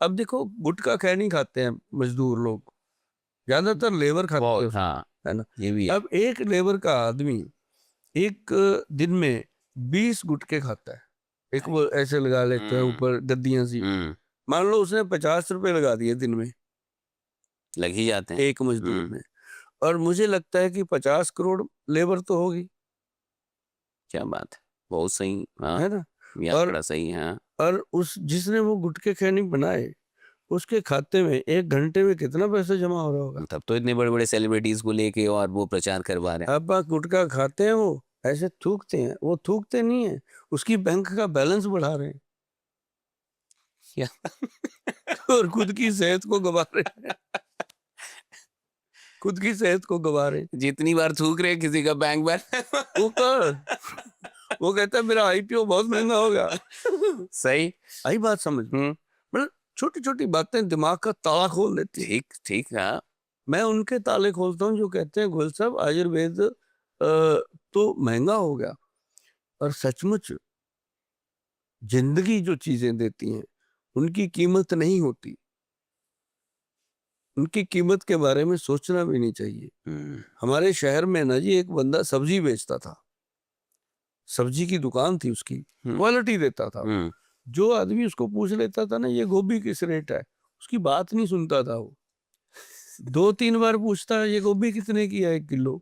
अब देखो गुटखा खैनी खाते हैं मजदूर लोग, ज्यादातर लेबर खाते हैं बहुत, उसको, हाँ है ना। ये भी है। अब एक लेबर का आदमी एक दिन में 20 गुटखे खाता है। एक वो ऐसे लगा लेते हैं ऊपर गद्दियां सी, मान लो उसने 50 रुपए लगा दिए दिन में लग ही जाते हैं। एक मजदूर में, और मुझे लगता है कि 50 करोड़ लेबर तो होगी, क्या बात है, बहुत सही, हाँ है ना। ये और आंकड़ा सही है, हाँ। और उस जिसने वो गुटखे खैनी बनाए उसके खाते में 1 घंटे में कितना पैसा जमा हो रहा होगा। तब तो इतने बड़े बड़े सेलिब्रिटीज को लेके और वो प्रचार करवा रहे हैं। अब आप गुटखा खाते हैं, वो ऐसे थूकते हैं, वो थूकते नहीं है, उसकी बैंक का बैलेंस बढ़ा रहे हैं क्या? और खुद की सेहत को गवा रहे हैं, खुद की सेहत को गवा रहे हैं। जितनी बार थूक रहे हैं, किसी का बैंक बैलेंस वो कर वो कहता है मेरा आईपीओ बहुत महंगा होगा। सही। आई बात समझ में, मतलब छोटी छोटी बातें दिमाग का ताला खोल देती है। ठीक ठीक, हाँ। मैं उनके ताले खोलता हूँ जो कहते हैं गोयल साहब आयुर्वेद तो महंगा हो गया, और सचमुच जिंदगी जो चीजें देती हैं उनकी कीमत नहीं होती, उनकी कीमत के बारे में सोचना भी नहीं चाहिए। हमारे शहर में ना जी एक बंदा सब्जी बेचता था, सब्जी की दुकान थी उसकी, क्वालिटी देता था। जो आदमी उसको पूछ लेता था ना ये गोभी किस रेट है, उसकी बात नहीं सुनता था वो। 2-3 बार पूछता ये गोभी कितने की है 1 किलो,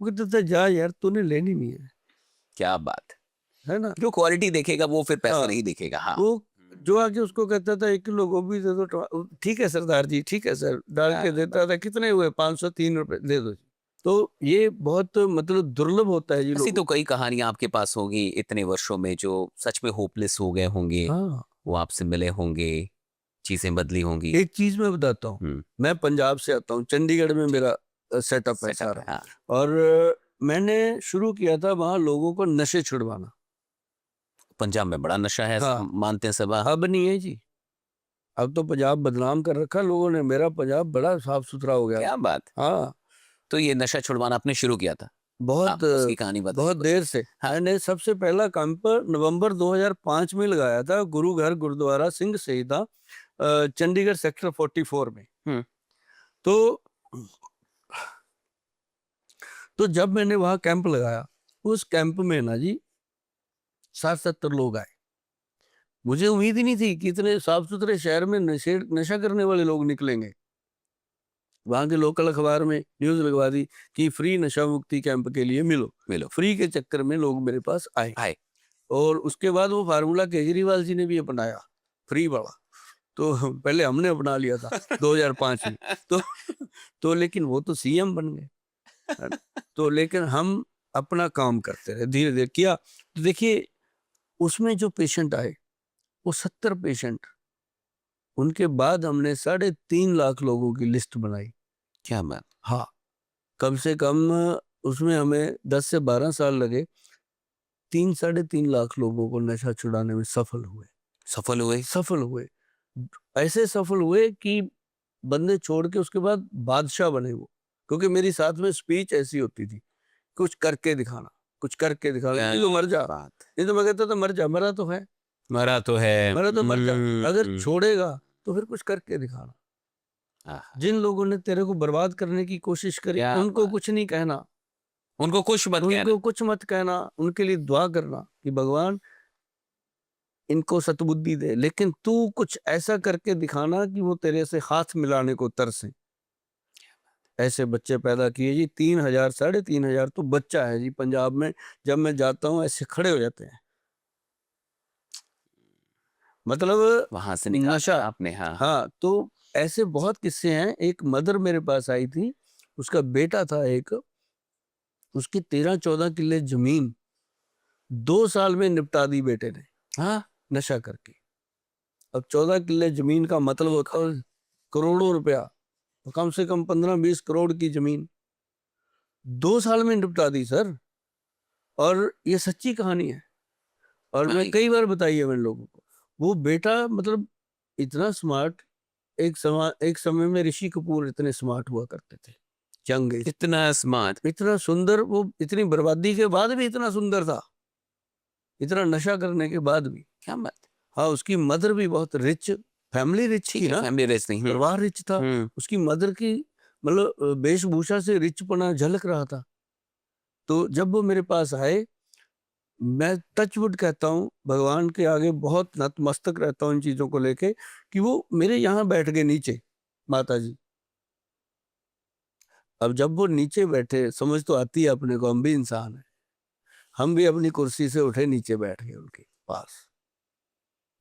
वो कहता था जा यार तूने लेनी नहीं है, क्या बात है ना। जो क्वालिटी देखेगा वो फिर पैसा हाँ, नहीं दिखेगा, हाँ। वो जो आके उसको कहता था 1 किलो गोभी दे दो, ठीक है सरदार जी ठीक है सर, डाल के देता था, कितने हुए 503 रुपए दे दो जी। तो ये बहुत मतलब दुर्लभ होता है जी ऐसी लोग। तो कई कहानियां आपके पास होगी इतने वर्षों में, जो सच में होपलेस हो गए होंगे, हाँ, वो आपसे मिले होंगे, चीजें बदली होंगी। एक चीज मैं बताता हूँ, मैं पंजाब से आता हूँ, चंडीगढ़ में मेरा सेटअप है सेटअप है, सारा, हाँ। और मैंने शुरू किया था वहां लोगों को नशे छुड़वाना। पंजाब में बड़ा नशा है, हाँ, मानते हैं सब, हाँ। अब नहीं है जी, अब तो पंजाब बदनाम कर रखा लोगों ने, मेरा पंजाब बड़ा साफ सुथरा हो गया। क्या बात। हाँ, तो ये नशा छुड़वाना आपने शुरू किया था? बहुत उसकी कहानी बताइए बहुत कुछ। देर से। हाँ। मैंने सबसे पहला कैंप नवंबर 2005 में लगाया था, गुरु घर गुरुद्वारा सिंह शहीदा चंडीगढ़ सेक्टर 44 में। तो जब मैंने वहां कैंप लगाया, उस कैंप में ना जी 60-70 लोग आए। मुझे उम्मीद ही नहीं थी कि इतने साफ सुथरे शहर में नशा करने वाले लोग निकलेंगे। वहां के लोकल अखबार में न्यूज लगवा दी कि फ्री नशा मुक्ति कैंप के लिए मिलो मिलो। फ्री के चक्कर में लोग मेरे पास आए। आए। और उसके बाद वो फार्मूला केजरीवाल जी ने भी अपनाया, फ्री वाला। तो पहले हमने अपना लिया था 2005 में। तो लेकिन वो तो सीएम बन गए, है ना? तो लेकिन हम अपना काम करते रहे, धीरे धीरे किया। तो देखिए उसमें जो पेशेंट आए वो 70 पेशेंट, उनके बाद हमने 3.5 लाख लोगों की लिस्ट बनाई। क्या बात। हाँ, कम से कम उसमें हमें 10 से 12 साल लगे, 3-3.5 लाख लोगों को नशा छुड़ाने में सफल हुए। सफल हुए? सफल हुए, ऐसे सफल हुए कि बंदे छोड़ के उसके बाद बादशाह बने वो। क्योंकि मेरी साथ में स्पीच ऐसी होती थी, कुछ करके दिखाना, कुछ करके दिखाना, नहीं तो मर जा। बात। नहीं तो मैं कहता था मर जा, मरा तो है, मरा तो है। मरा तो मर जा, अगर छोड़ेगा तो फिर कुछ करके दिखाना। जिन लोगों ने तेरे को बर्बाद करने की कोशिश करी क्या उनको बात। कुछ नहीं कहना, उनको कुछ मत कहना। उनको कुछ मत कहना, उनके लिए दुआ करना कि भगवान इनको सतबुद्धि दे, लेकिन तू कुछ ऐसा करके दिखाना कि वो तेरे से हाथ मिलाने को तरसे। ऐसे बच्चे पैदा किए जी, 3,000 3,500 तो बच्चा है जी पंजाब में। जब मैं जाता हूँ ऐसे खड़े हो जाते हैं, मतलब वहां से निकाला नशा। आपने, हाँ। हाँ, तो ऐसे बहुत किस्से हैं। एक मदर मेरे पास आई थी, उसका बेटा था एक, उसकी 13-14 किले जमीन 2 साल में निपटा दी बेटे ने, हाँ, नशा करके। अब 14 किले जमीन का मतलब होता है करोड़ों रुपया, तो कम से कम 15-20 करोड़ की जमीन 2 साल में निपटा दी सर। और ये सच्ची कहानी है, और मैं कई बार बताई है मैंने लोगों को। वो बेटा मतलब इतना स्मार्ट, एक समय में ऋषि कपूर इतने स्मार्ट हुआ करते थे, यंग एज, इतना स्मार्ट, इतना सुंदर, वो इतनी बर्बादी के बाद भी इतना सुंदर था, इतना नशा करने के बाद भी। क्या बात। हाँ, उसकी मदर भी बहुत रिच फैमिली रिच ठीक थी है, ना, फैमिली रिच नहीं। परिवार रिच था, उसकी मदर की मतलब वेशभूषा से रिचपना झलक रहा था। तो जब वो मेरे पास आए, मैं टचवुड कहता हूँ, भगवान के आगे बहुत नतमस्तक रहता हूँ इन चीज़ों को लेके, कि वो मेरे यहाँ बैठ गए नीचे, माताजी। अब जब वो नीचे बैठे, समझ तो आती है अपने को, हम भी इंसान हैं। हम भी अपनी कुर्सी से उठे, नीचे बैठ गए उनके पास।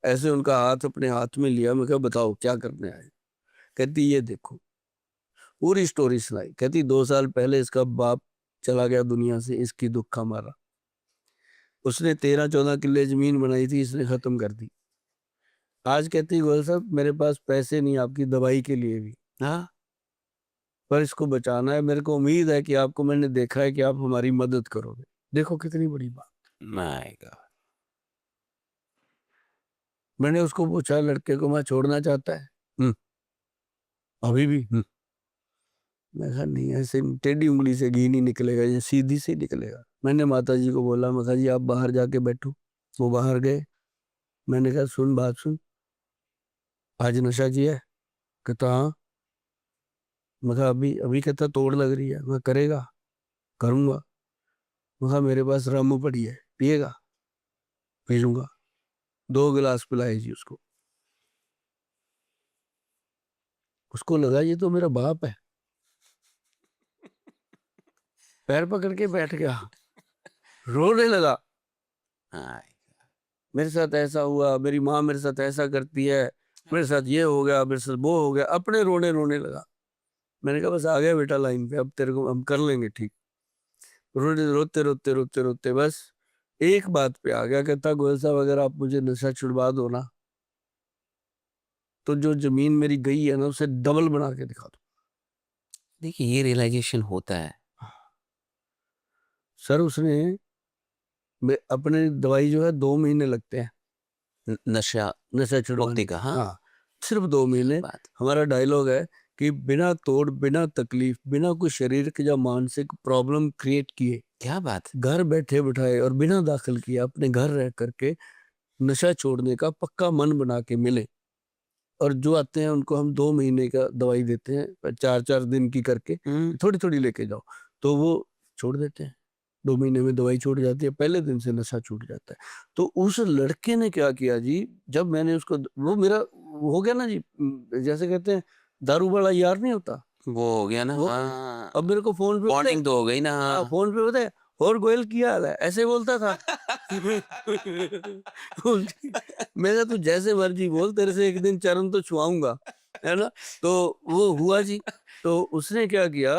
ऐसे उनका हाथ अपने हाथ में लिया, मैं कहा बताओ क्या करने आए? कहती ये देखो, पूरी स्टोरी सुनाई। कहती 2 साल पहले इसका बाप चला गया दुनिया से, इसकी दुख हमारा। उसने 13-14 किले जमीन बनाई थी, इसने खत्म कर दी। आज कहती गोयल साहब मेरे पास पैसे नहीं आपकी दवाई के लिए भी, हाँ, पर इसको बचाना है। मेरे को उम्मीद है कि आपको, मैंने देखा है कि आप हमारी मदद करोगे। देखो कितनी बड़ी बात। My God. मैंने उसको पूछा, लड़के को मैं छोड़ना चाहता है? अभी भी? मैं कहा नहीं, ऐसे टेढ़ी उंगली से घी नहीं निकलेगा, ये सीधी से निकलेगा। मैंने माता जी को बोला, मैं कहा जी आप बाहर जाके बैठो। वो बाहर गए। मैंने कहा सुन, बात सुन, आज नशा किया है? कहता हाँ। मैं कहा अभी अभी? कहता तोड़ लग रही है। मैं करेगा? करूंगा। मैं कहा मेरे पास रम पड़ी है, पिएगा? भेजूंगा। 2 गिलास पिलाए जी उसको। उसको लगा ये तो मेरा बाप है। पैर पकड़ के बैठ गया, रोने लगा। हाँ, मेरे साथ ऐसा हुआ, मेरी माँ मेरे साथ ऐसा करती है, मेरे साथ ये हो गया, मेरे साथ वो हो गया, अपने रोने रोने लगा। मैंने कहा बस आ गया बेटा लाइन पे, अब तेरे को हम कर लेंगे ठीक। रोते रोते रोते रोते रोते बस एक बात पे आ गया। कहता गोयल साहब अगर आप मुझे नशा छुड़वा दो ना, तो जो जमीन मेरी गई है ना, उसे डबल बना के दिखा दो। देखिए ये रियलाइजेशन होता है। सर उसने अपने दवाई जो है 2 महीने लगते हैं नशा नशा छुड़वाने मुक्ति के। का, हाँ, हाँ, सिर्फ 2 महीने। बात। हमारा डायलॉग है कि बिना तोड़, बिना तकलीफ, बिना कोई शारीरिक या मानसिक प्रॉब्लम क्रिएट किए, क्या बात। घर बैठे बिठाए और बिना दाखिल किए अपने घर रह करके नशा छोड़ने का पक्का मन बना के मिले। और जो आते हैं उनको हम 2 महीने का दवाई देते हैं, 4-4 दिन की करके, थोड़ी थोड़ी लेके जाओ, तो वो छोड़ देते हैं। 2 महीने में दवाई छूट जाती है, पहले दिन से नशा छूट जाता है। तो उस लड़के ने क्या किया जी, जब मैंने उसको, वो मेरा हो गया ना जी, जैसे कहते हैं दारू वाला यार नहीं होता वो हो गया ना, वो। हाँ। अब मेरे को फोन पे बॉन्डिंग तो हो गई ना, हाँ। फोन पे बताए, और गोयल किया हाल है, ऐसे बोलता था। मैं कहा तू जैसे मर्जी बोल, तेरे से एक दिन चरण तो छुआऊंगा, है ना। तो वो हुआ जी। तो उसने क्या किया,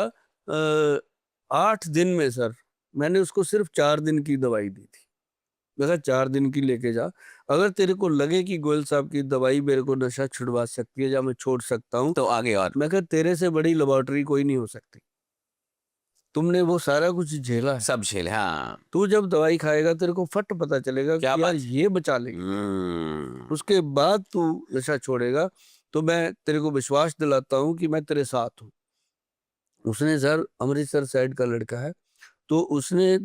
8 दिन में सर, मैंने उसको सिर्फ 4 दिन की दवाई दी थी। मैं कहा 4 दिन की लेके जा, अगर तेरे को लगे कि गोयल साहब की दवाई मेरे को नशा छुड़वा सकती है या मैं छोड़ सकता हूँ, तो आगे और मैं कहा तेरे से बड़ी लेबोरेटरी कोई नहीं हो सकती। तुमने वो सारा कुछ झेला है, सब झेल, हाँ। तू जब दवाई खाएगा तेरे को फट पता चलेगा क्या कि यार बात। ये बचा लेगी। उसके बाद तू नशा छोड़ेगा, तो मैं तेरे को विश्वास दिलाता हूँ कि मैं तेरे साथ हूँ। उसने सर, अमृतसर साइड का लड़का है, तो उसने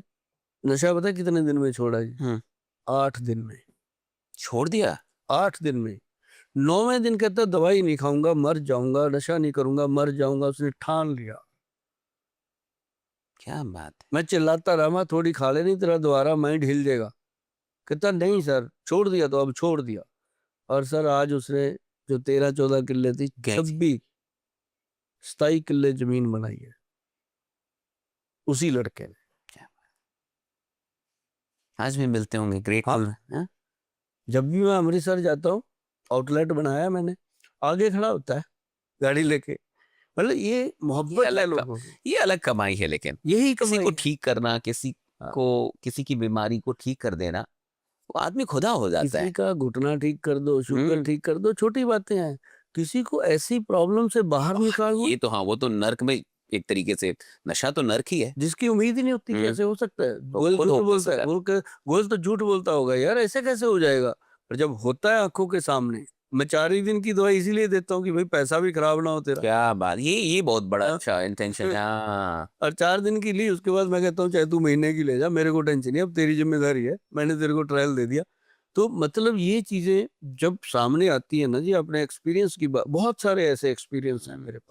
नशा पता है कितने दिन में छोड़ा जी? 8 दिन में। छोड़ दिया। 8 दिन में। 9वें दिन कहता दवाई नहीं खाऊंगा, मर जाऊंगा, नशा नहीं करूंगा, मर जाऊंगा। उसने ठान लिया। क्या बात है। मैं चिल्लाता रहा, मैं थोड़ी खा ले, नहीं तेरा दोबारा माइंड हिल जाएगा। कहता नहीं सर, छोड़ दिया तो अब छोड़ दिया। और सर आज उसने जो 13-14 किले थी, गए जी। 26-27 किले जमीन बनाई है उसी लड़के ने। क्या बात। आज भी मिलते होंगे, ग्रेटफुल, हाँ? जब भी मैं अमृतसर जाता हूँ, आउटलेट बनाया मैंने, आगे खड़ा होता है गाड़ी लेके। मतलब ये ये मोहब्बत है अलग लोगों की, ये अलग कमाई है, लेकिन यही किसी कमाई को है। ठीक करना, किसी हाँ, को, किसी की बीमारी को ठीक कर देना, वो आदमी खुदा हो जाता किसी है। का घुटना ठीक कर दो, शुगर ठीक कर दो, छोटी बातें हैं। किसी को ऐसी प्रॉब्लम से बाहर निकालो ये तो हाँ, वो तो नर्क में, एक तरीके से नशा तो नर्क ही है। जिसकी उम्मीद ही नहीं होती, कैसे हो सकता है। तो गोयल खुद झूठ होपलेस बोलता हो है, जाता गोयल तो झूठ बोलता होगा यार, ऐसे कैसे हो जाएगा। पर जब होता है आंखों के सामने, मैं 4 ही दिन की दवाई इसीलिए देता हूँ कि भाई पैसा भी खराब ना हो है। तेरा। क्या बात, ये बहुत बड़ा हाँ? अच्छा इंटेंशन है, हाँ। और 4 दिन की ली, उसके बाद मैं कहता हूँ चाहे तू महीने की ले जा, मेरे को टेंशन नहीं, अब तेरी जिम्मेदारी है, मैंने तेरे को ट्रायल दे दिया, तो मतलब ये चीज़ें जब सामने आती है ना जी, अपने एक्सपीरियंस की बहुत सारे ऐसे एक्सपीरियंस हैं मेरे पास।